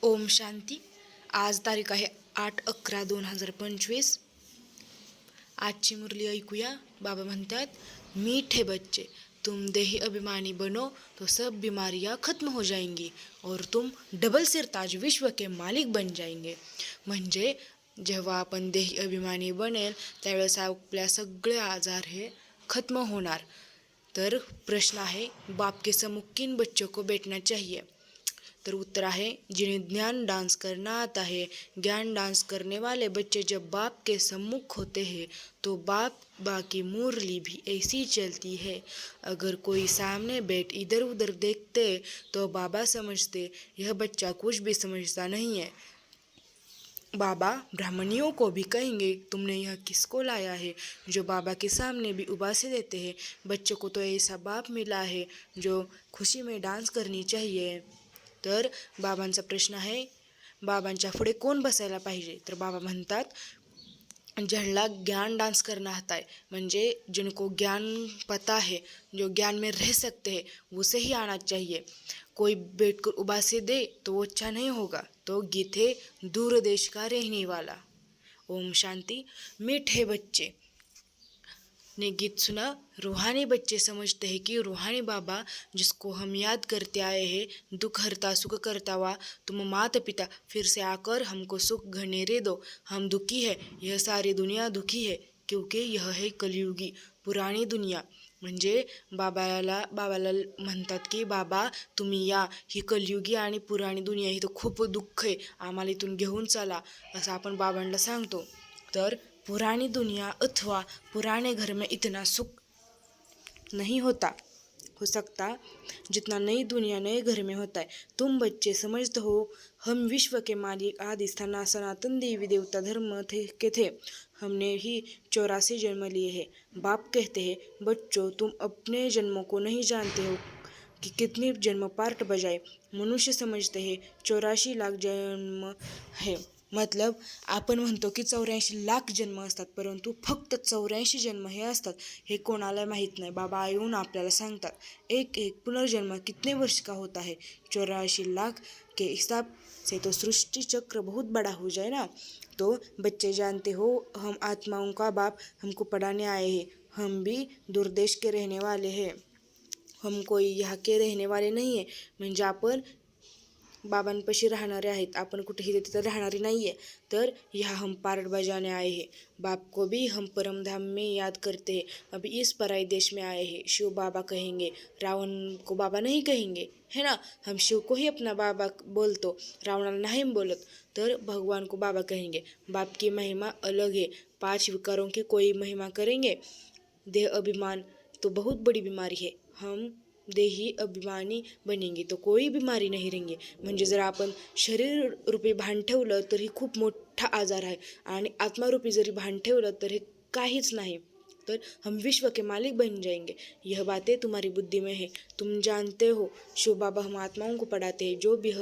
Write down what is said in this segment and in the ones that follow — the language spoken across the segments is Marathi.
ओम शांती. आज तारीख आहे 8/11/2025. आजची मुरली ऐकूया. बाबा म्हणतात, मीठे बच्चे, तुम देही अभिमानी बनो तो सब बीमारियां खत्म हो जाएंगी और तुम डबल सिरताज विश्व के मालिक बन जाएंगे. म्हणजे जेव्हा आपण देही अभिमानी बनेल त्यावेळेस आपल्या सगळे आजार हे खत्म होणार. तर प्रश्न आहे, बाप के सम्मुख किन बच्चों को बैठना चाहिए? तर उत्तर आहे, जिन्हें ज्ञान डांस करना आता है. ज्ञान डांस करने वाले बच्चे जब बाप के सम्मुख होते हैं तो बाप बाकी मुरली भी ऐसी चलती है. अगर कोई सामने बैठ इधर उधर देखते तो बाबा समझते यह बच्चा कुछ भी समझता नहीं है. बाबा ब्राह्मणियों को भी कहेंगे, तुमने यह किसको लाया है जो बाबा के सामने भी उबासे देते हैं. बच्चों को तो ऐसा बाप मिला है जो खुशी में डांस करनी चाहिए. तर बाबांचा प्रश्न आहे, बाबांच्या पुढे कोण बसायला पाहिजे? तर बाबा म्हणतात, ज्यांना ज्ञान डांस करना आता है, म्हणजे जिनको ज्ञान पता है, जो ज्ञान में रह सकते हैं, उसे ही आना चाहिए. कोई बैठकर उबासे दे तो वो अच्छा नहीं होगा. तो गीत है दूर देश का रहने वाला. ओम शांति. मीठे बच्चे ने गीत सुना. रूहानी बच्चे समझते हैं कि रूहानी बाबा जिसको हम याद करते आए हैं, दुख हरता सुख करता हुआ, तुम माता पिता फिर से आकर हमको सुख घनेरे दो. हम दुखी है, यह सारी दुनिया दुखी है, क्योंकि यह है कलियुगी पुराणी दुनिया. म्हणजे बाबाला म्हणतात की बाबा तुम्ही या, ही कलियुगी आणि पुराणी दुनिया, ही तर खूप दुःख आहे, आम्हाला इथून घेऊन चला, असं आपण बाबांना सांगतो. तर पुरानी दुनिया अथवा पुराने घर में इतना सुख नहीं हो सकता जितना नई दुनिया नए घर में होता है. तुम बच्चे समझते हो हम विश्व के मालिक आदि सनातन देवी देवता धर्म के थे. हमने ही 84 जन्म लिए हैं. बाप कहते हैं, बच्चों तुम अपने जन्मों को नहीं जानते हो कि कितने जन्म पार्ट बजाए. मनुष्य समजते हैं 84 लाख जन्म है. मतलब आपण म्हणतो की 84 लाख जन्म असतात, परंतु फक्त 84 जन्म हे असतात हे कोणाला माहीत नाही. बाबा येऊन आपल्याला सांगतात, एक एक पुनर्जन्म कितने वर्ष का होता है. 84 लाख के हिसाब से तो सृष्टि चक्र बहुत बड़ा हो जाए ना. तो बच्चे जानते हो हम आत्माओं का बाप हमको पढ़ाने आए हैं. हम भी दूरदेश के रहने वाले हैं, हम कोई यहाँ के रहने वाले नहीं है. म्हणजे आपण बाबांपाशी राहणारे आहेत, आपण कुठेही तिथं राहणारी नाही आहे. तर यहाँ हम पार्ट बजाने आए हैं. बाप को भी हम परम धाम में याद करते हैं. अभी इस पराई देश में आए हैं. शिव बाबा कहेंगे, रावण को बाबा नहीं कहेंगे, है ना. हम शिव को ही अपना बाबा बोलतो, रावणाला नहीं बोलत. तर भगवान को बाबा कहेंगे. बाप की महिमा अलग है. 5 विकारों की कोई महिमा करेंगे. देह अभिमान तो बहुत बड़ी बीमारी है. हम देही अभिमानी बनेंगे तो कोई बीमारी नहीं रहेंगे. म्हणजे जर आपण शरीर रूपी भान ठेवलं तर ही खूप मोठा आजार आहे, आणि आत्मारूपी जरी भान ठेवलं तर हे काहीच नाही. तर हम विश्व के मालिक बन जाएंगे. यह बातें तुम्हारी बुद्धि में है, तुम जानते हो. शिव बाबा हम आत्माओं को पढ़ाते हैं, जो भी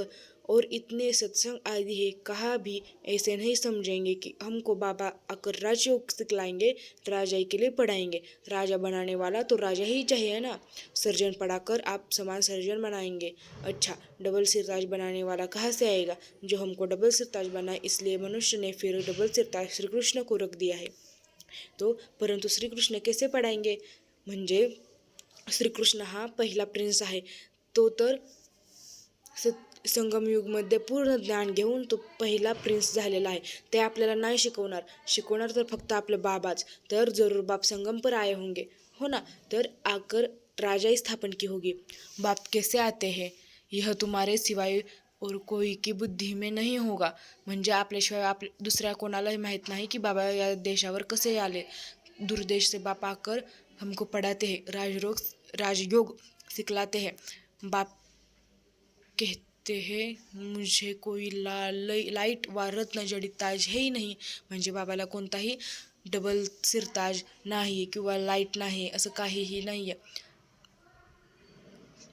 और इतने सत्संग आदि है, कहा भी ऐसे नहीं समझेंगे कि हमको बाबा आकर राजयोग सिखलाएंगे, राजाई के लिए पढ़ाएंगे. राजा बनाने वाला तो राजा ही चाहिए ना. सर्जन पढ़ाकर आप समान सर्जन बनाएंगे. अच्छा, डबल सिरताज बनाने वाला कहाँ से आएगा. जो हमको डबल सिरताज बनाए, इसलिए मनुष्य ने फिर डबल सिरताज श्री कृष्ण को रख दिया है. तो परंतु श्रीकृष्ण कैसे पढ़ाएंगे. म्हणजे श्रीकृष्ण हा पहिला प्रिन्स आहे. तो तर संगम युगमध्ये पूर्ण ज्ञान घेऊन तो पहिला प्रिन्स झालेला आहे. ते आपल्याला नाही शिकवणार तर फक्त आपले बाबाच. तर जरूर बाप संगम पर आए होंगे, हो ना. तर आकर राजाई स्थापन की होगी. बाप कैसे आते हैं यह तुम्हारे सिवाय और कोई की बुद्धी में नहीं होगा. म्हणजे आपल्याशिवाय दुसऱ्या कोणालाही माहीत नाही की बाबा या देशावर कसे आले. दूरदेश से बाप आकर हमको पढ़ाते हैं, राजयोग सिखलाते हैं. बाप कहते हैं मुझे कोई लाईट व रत्न जडित ताज है ही नहीं. म्हणजे बाबाला कोणताही डबल सिरताज नाही किंवा लाईट नाही, असं काहीही नाही आहे.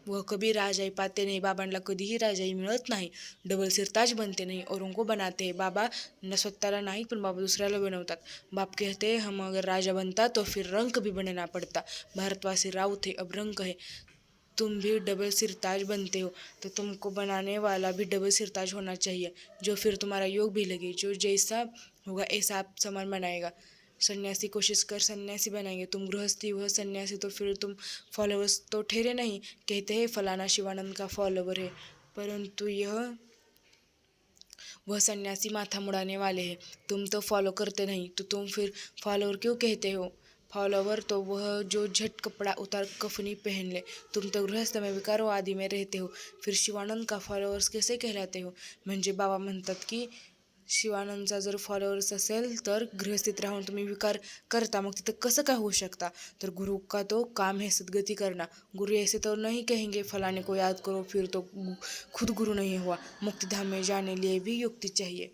वह कभी राजाई पाते नहीं. बाबांना कधीही राजाई मिळत नाही. डबल सिरताज बनते नहीं और उनको बनाते हैं. बाबा न स्वतःला नाही पण बाबा दुसऱ्याला बनवतात. बाप कहते हैं हम अगर राजा बनता तो फिर रंक भी बनना पड़ता. भारतवासी राउत है, अब रंक है. तुम भी डबल सिरताज बनते हो, तो तुमको बनाने वाला भी डबल सिरताज होना चाहिए, जो फिर तुम्हारा योग भी लगे, जो जैसा होगा ऐसा आप सामान बनाएगा। सन्यासी कोशिश कर सन्यासी बनाएंगे, तुम गृहस्थी वह सन्यासी, तो फिर तुम फॉलोअर्स तो ठहरे नहीं। कहते हैं फलाना शिवानंद का फॉलोवर है, परंतु यह वह सन्यासी माथा मुड़ाने वाले हैं। तुम तो फॉलो करते नहीं, तो तुम फिर फॉलोअर क्यों कहते हो? फॉलोवर तो वह जो झट कपड़ा उतार कफनी पहन ले। तुम तो गृहस्थ में विकारो आदि में रहते हो, फिर शिवानंद का फॉलोअर्स कैसे कहलाते हो? म्हणजे बाबा म्हणतात की शिवानंदचा जर फॉलोअर्स असेल तर गृहस्थीत राहून तुम्ही विकार करता, मग तिथं कसं काय होऊ शकता? तर गुरु का तो काम है सदगति करना। गुरु ऐसे तो नहीं कहेंगे फलाने को याद करो फिर तो खुद गुरु नहीं हुआ। मुक्ति धाम में जाने लिए भी युक्ति चाहिए।